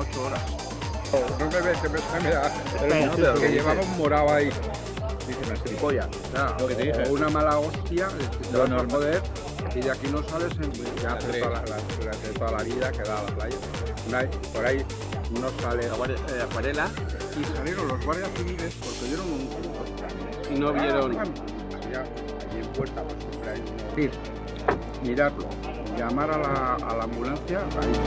8 horas. No me ves, que me que llevamos morado ahí. Dice una estripolla. Lo que te dije. O una mala hostia, te vas a joder, y de aquí no sales ya hace toda la vida que da a la playa. Por ahí no sale. Acuarela. Y salieron los guardias civiles porque dieron un punto. Y no vieron. Ya, allí en puerta, pues siempre hay ir, mirarlo, llamar a la ambulancia, ahí se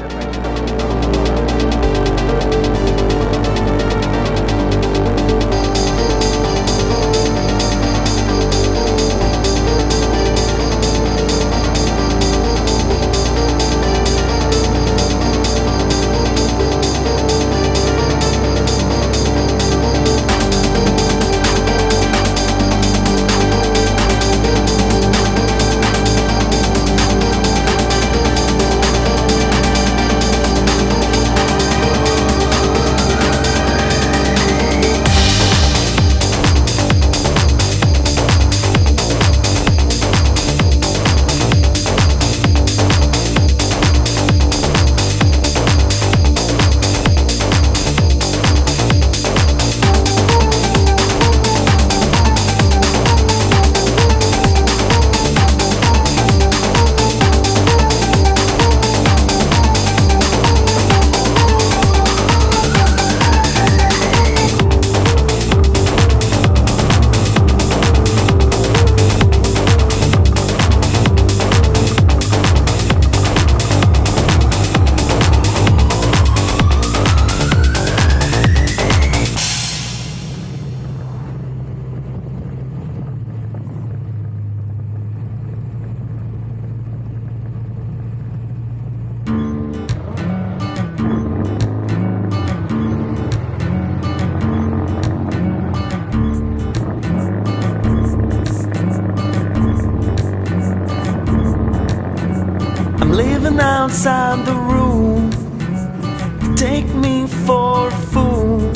living outside the room. Take me for a fool.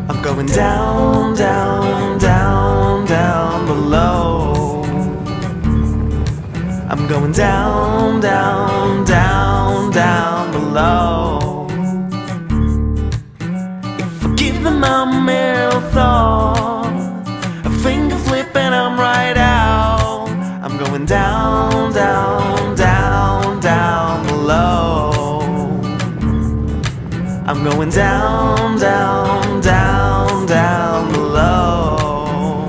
I'm going down, down, down, down below. I'm going down, down, down, down below. If I give them my mere thought, a finger flip and I'm right out. I'm going down, down, down, down below. I'm going down, down, down, down below.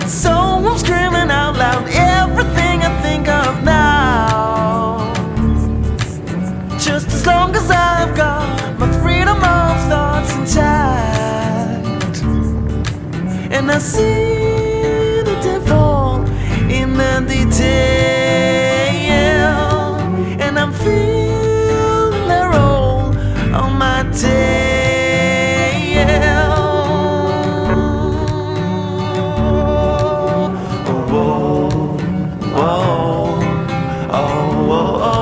So I'm screaming out loud everything I think of now. Just as long as I've got my freedom of thoughts intact. And I see the devil in the detail. And I'm feeling the roll on my tail. Oh, oh, oh, oh, oh,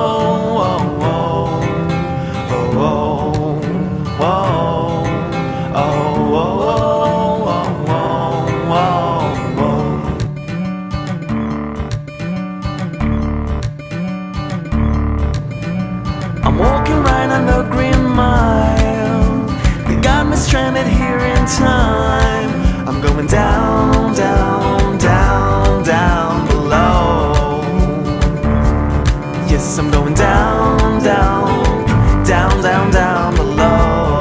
I'm walking right on the Green Mile. They got me stranded here in time. I'm going down, down, down, down below. Yes, I'm going down, down, down, down, down below.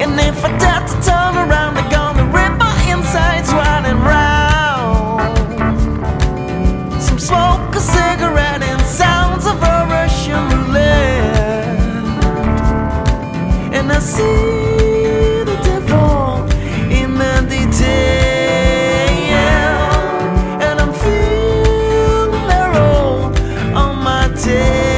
And if I dare to turn around, they're gonna rip my insides wide and round. Some smoke, a cigarette, and sounds of a Russian roulette. And I see the devil in the detail. And I'm feeling the roll on my tail.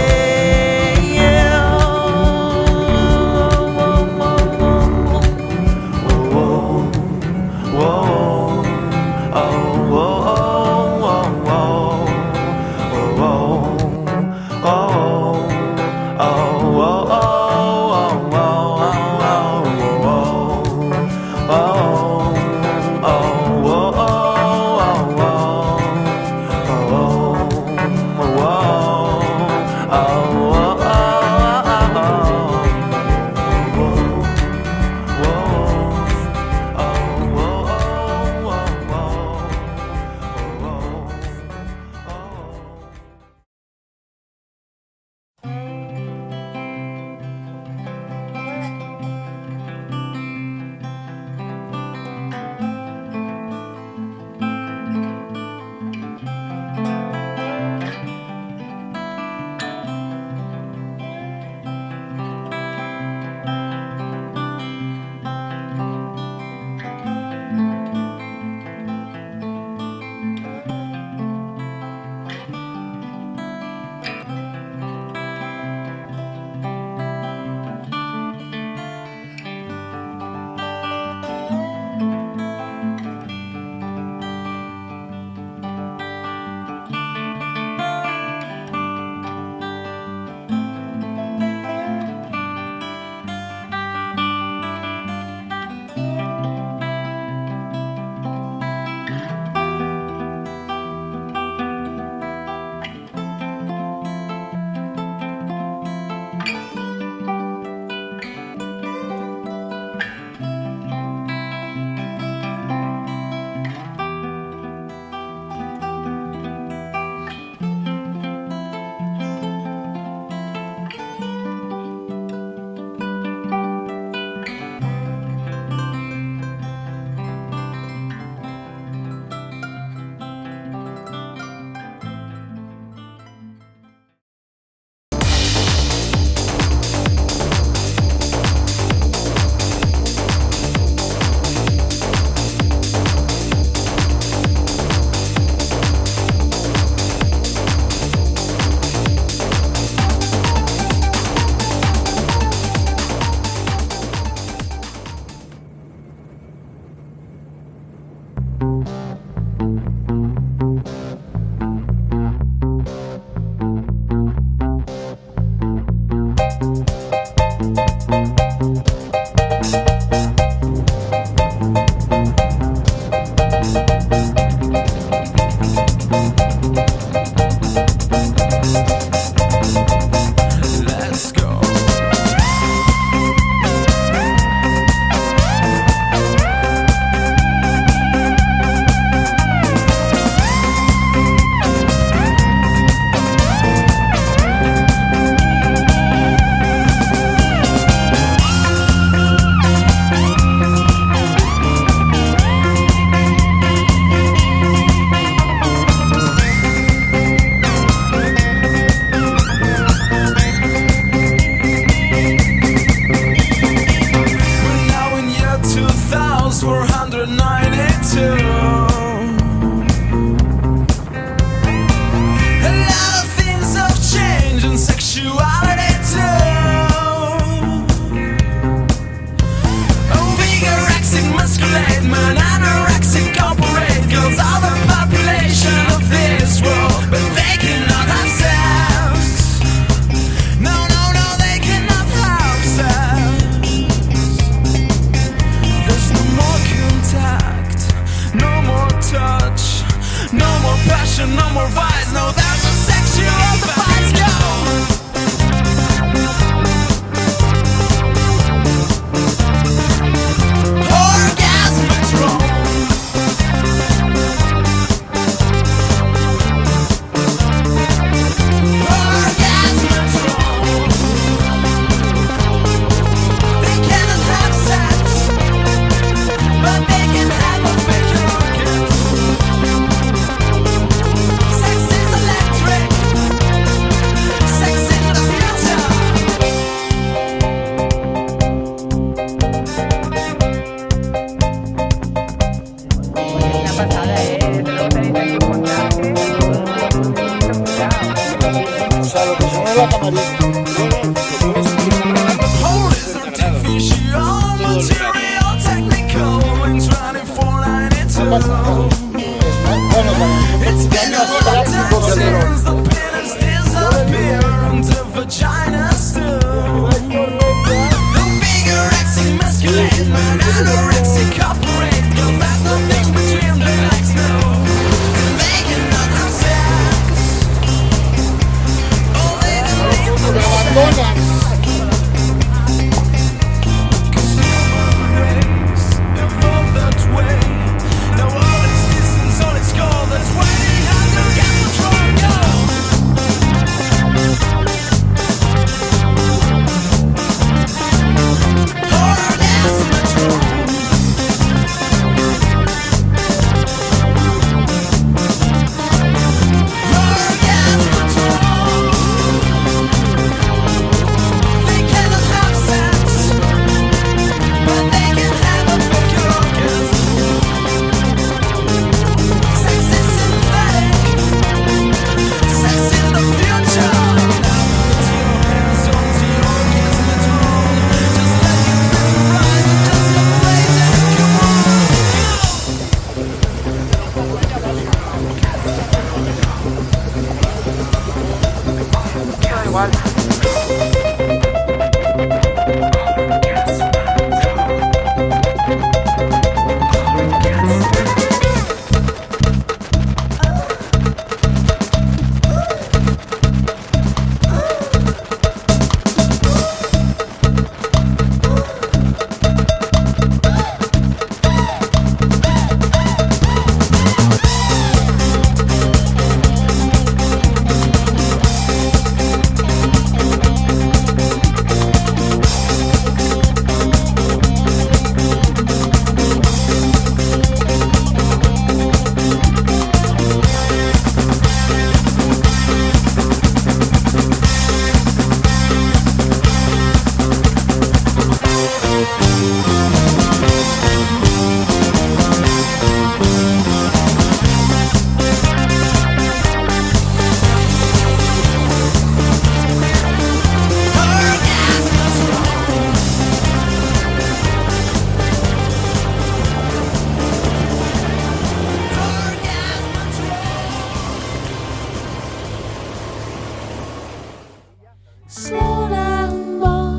Slow down, boy,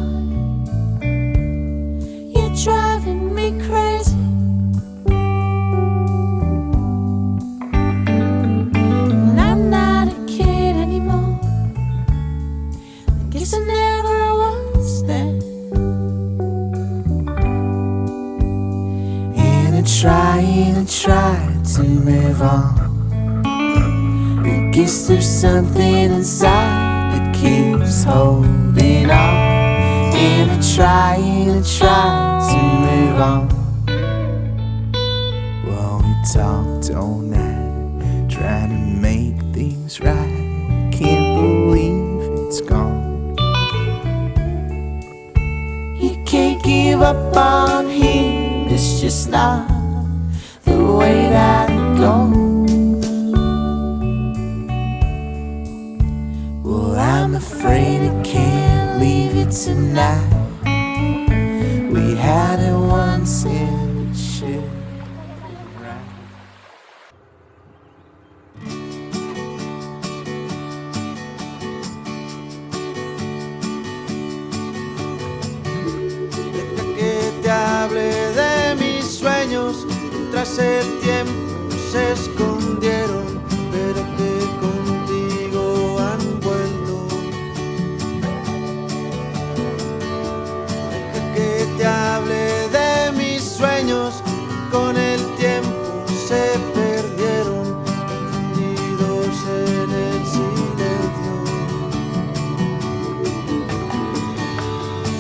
you're driving me crazy. And I'm not a kid anymore. I guess I never was then. And I try to move on. I guess there's something inside that keeps holding on. And I try to move on. Well, we talked all night, trying to make things right. Can't believe it's gone. You can't give up on him, it's just not the way that it goes. Well, I'm afraid I can't leave you tonight. We had it once and it should be right. Deja que te hable de mis sueños, tras el tiempo se escondieron, pero que contigo han vuelto. Deja que te hable de mis sueños, con el tiempo se perdieron, confundidos en el silencio.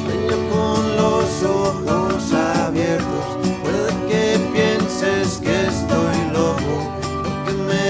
Sueño con los ojos abiertos, puede que pienses que estoy loco, porque me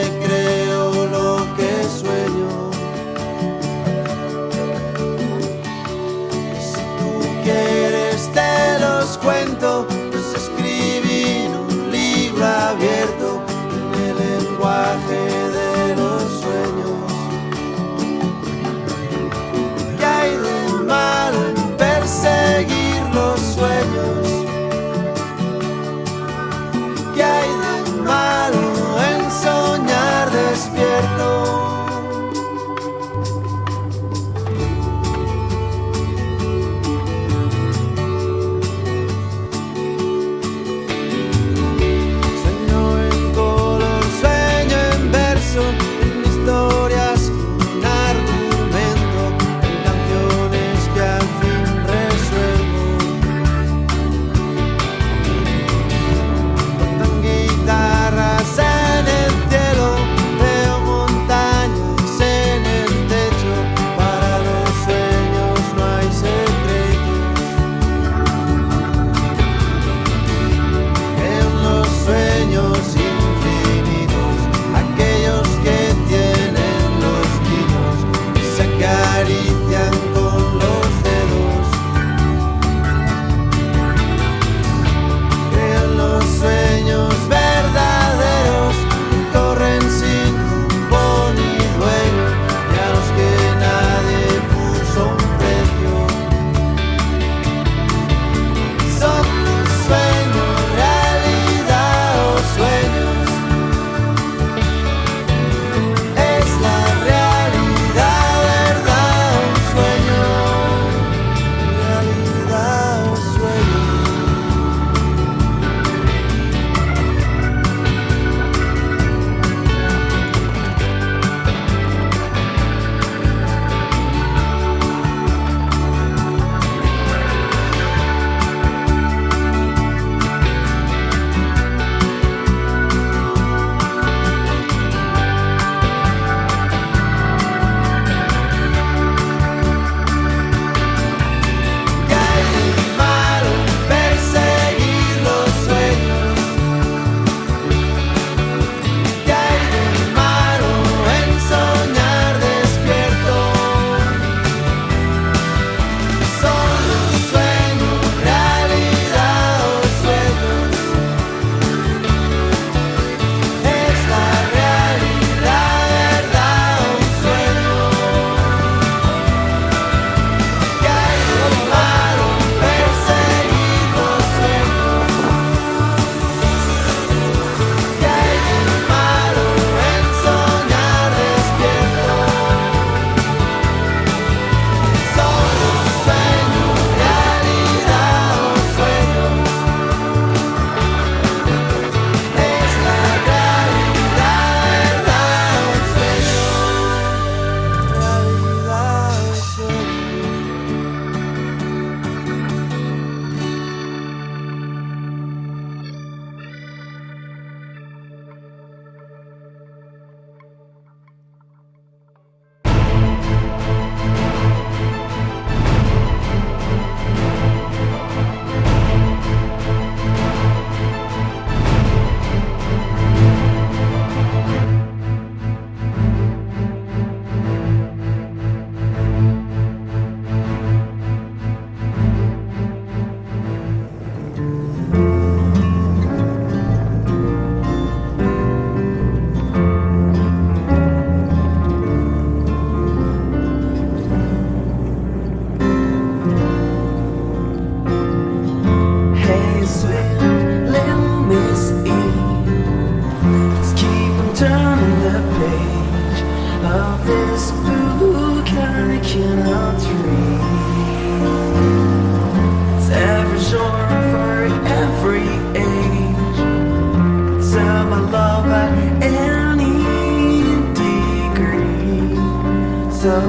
so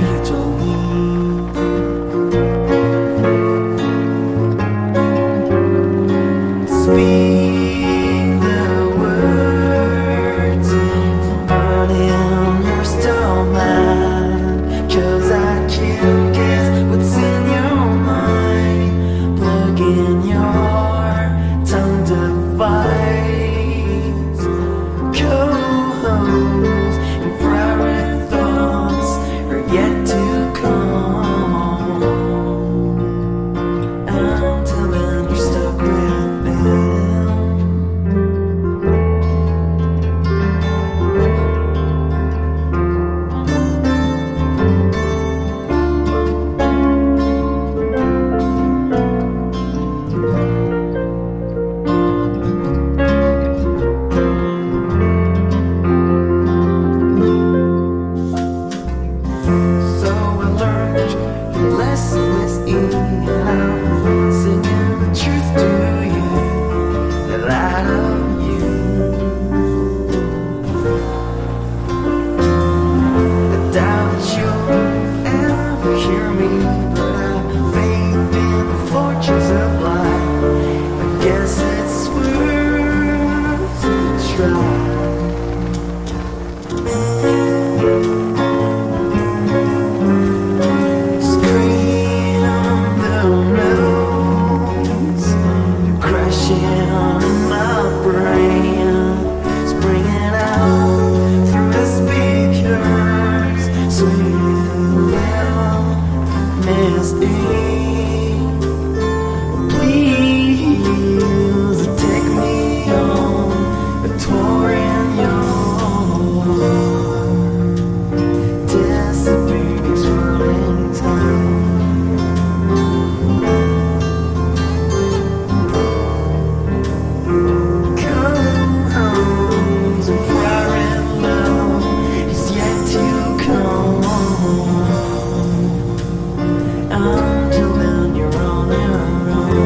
you told me. Speak the words, burning, you're still mine. 'Cause I can't guess what's in your mind. Plug in your tongue device. Co-host and private thoughts are yet to come. Until then you're stuck with them. So I learned the lesson was in singing the truth to you, that I love you. I doubt that you'll ever hear me, but I have faith in the fortunes of life. I guess it's worth a try. Scream the notes, crashing in my brain, springing out through the speakers. Sweet little Miss E, please take me on a tour in your disappearing swirling time. Comes and fire and love is yet to come. Until then you're on your own.